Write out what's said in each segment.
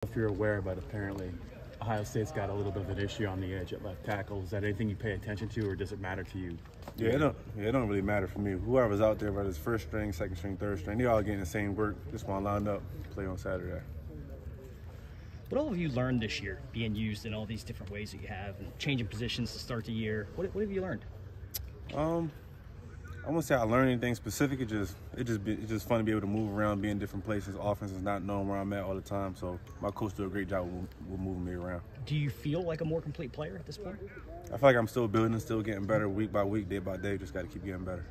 If you're aware, but apparently Ohio State's got a little bit of an issue on the edge at left tackle. Is that anything you pay attention to, or does it matter to you? It don't really matter for me. Whoever's out there, whether it's first string, second string, third string, they all getting the same work. Just want to line up, play on Saturday. What all have you learned this year, being used in all these different ways that you have, and changing positions to start the year? What have you learned? I won't say I learned anything specific. It's just fun to be able to move around, be in different places. Offense is not knowing where I'm at all the time, so my coach did a great job with moving me around. Do you feel like a more complete player at this point? I feel like I'm still building, still getting better week by week, day by day. Just got to keep getting better.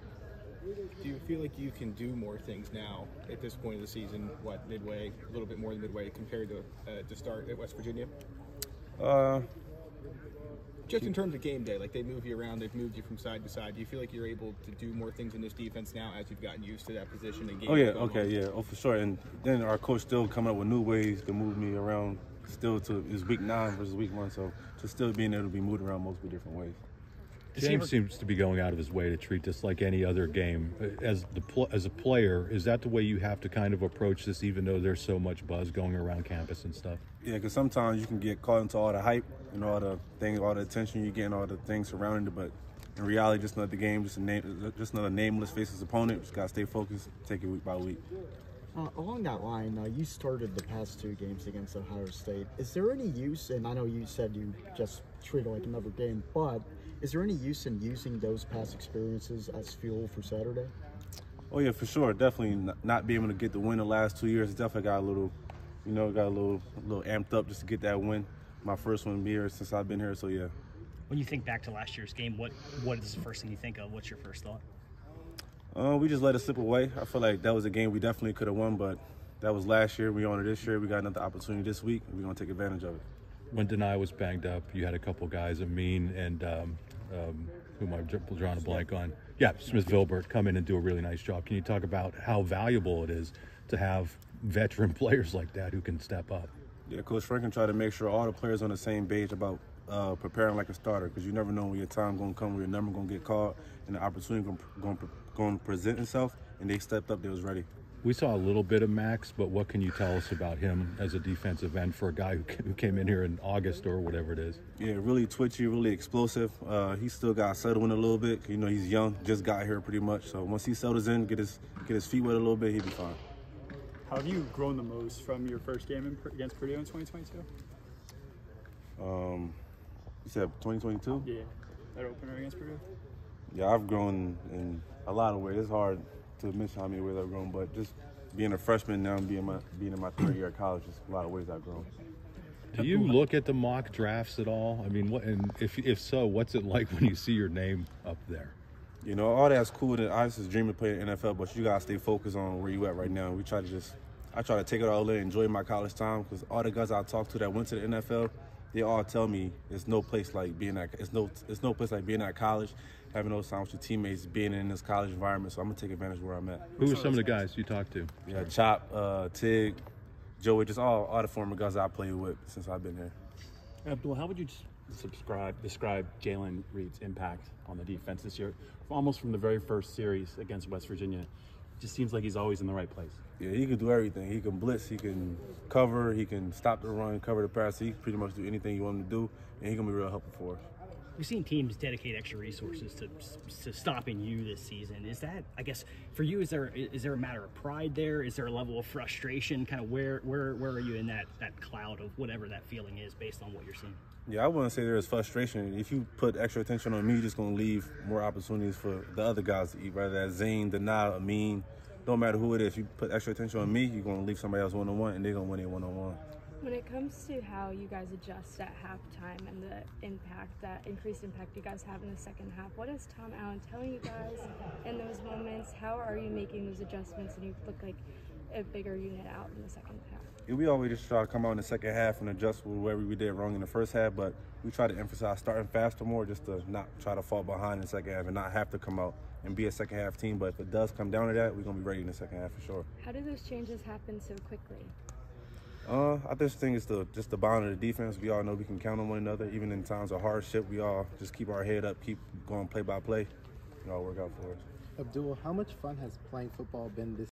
Do you feel like you can do more things now at this point of the season? Midway, a little bit more than midway compared to start at West Virginia? Just in terms of game day, like they move you around, they've moved you from side to side. Do you feel like you're able to do more things in this defense now as you've gotten used to that position and game? For sure. And then our coach still coming up with new ways to move me around. Still to is week 9 versus week 1, so to still being able to be moved around multiple different ways. James seems to be going out of his way to treat this like any other game. As a player, is that the way you have to kind of approach this, even though there's so much buzz going around campus and stuff? Yeah, because sometimes you can get caught into all the hype, all the things, all the attention you're getting, all the things surrounding it. But in reality, just another game, just another nameless faceless opponent. Just gotta stay focused, take it week by week. Along that line, you started the past 2 games against Ohio State. Is there any use, and I know you said you just treat it like another game, but is there any use in using those past experiences as fuel for Saturday? Oh yeah, for sure. Definitely not being able to get the win the last 2 years, definitely got a little, amped up just to get that win. My first one here since I've been here, so yeah. When you think back to last year's game, what is the first thing you think of? What's your first thought? We just let it slip away. I feel like that was a game we definitely could have won, but that was last year. We on it this year. We got another opportunity this week, and we're going to take advantage of it. When Denai was banged up, you had a couple guys, Amin and whom I've drawn a blank on. Yeah, Smith-Vilbert come in and do a really nice job. Can you talk about how valuable it is to have veteran players like that who can step up? Yeah, Coach Franklin tried to make sure all the players on the same page about preparing like a starter, because you never know when your time going to come, when your number going to get called, and the opportunity going to present itself, and they stepped up, they was ready. We saw a little bit of Max, but what can you tell us about him as a defensive end for a guy who came in here in August or whatever it is? Yeah, really twitchy, really explosive. He still got settled in a little bit. He's young, just got here pretty much. So once he settles in, get his feet wet a little bit, he'll be fine. How have you grown the most from your first game against Purdue in 2022? You said 2022? Yeah, that opener against Purdue. Yeah, I've grown in a lot of ways. It's hard to mention how many ways I've grown, but just being a freshman now and being in my 3rd year at college, just a lot of ways I've grown. Do you look at the mock drafts at all? I mean, if so, what's it like when you see your name up there? All that's cool. And I just dream of playing in the NFL, but you gotta stay focused on where you at right now. I try to take it all in, enjoy my college time, because all the guys I talked to that went to the NFL, they all tell me it's no place like being at college, having those times with your teammates, being in this college environment. So I'm gonna take advantage of where I'm at. Who are some of the guys you talked to? Yeah, Chop, Tig, Joey, just all the former guys I played with since I've been here. Abdul, how would you describe Jalen Reed's impact on the defense this year? Almost from the very first series against West Virginia, it just seems like he's always in the right place. Yeah, he can do everything. He can blitz, he can cover, he can stop the run, cover the pass. He can pretty much do anything you want him to do, and he can be real helpful for us. We've seen teams dedicate extra resources to stopping you this season. Is that, I guess, for you, is there a matter of pride there? Is there a level of frustration? Kind of where are you in that cloud of whatever that feeling is based on what you're seeing? Yeah, I wouldn't say there is frustration. If you put extra attention on me, you're just going to leave more opportunities for the other guys to eat, whether that's Zane, Denai, Amin. Don't matter who it is. If you put extra attention on me, you're going to leave somebody else one-on-one, and they're going to win it one-on-one. When it comes to how you guys adjust at halftime and that increased impact you guys have in the second half, what is Tom Allen telling you guys in those moments? How are you making those adjustments and you look like a bigger unit out in the second half? Yeah, we always just try to come out in the second half and adjust whatever we did wrong in the first half, but we try to emphasize starting faster more, just to not try to fall behind in the second half and not have to come out and be a second half team. But if it does come down to that, we're going to be ready in the second half for sure. How do those changes happen so quickly? I just think it's just the bond of the defense. We all know we can count on one another. Even in times of hardship, we all just keep our head up, keep going play by play. It all work out for us. Abdul, how much fun has playing football been this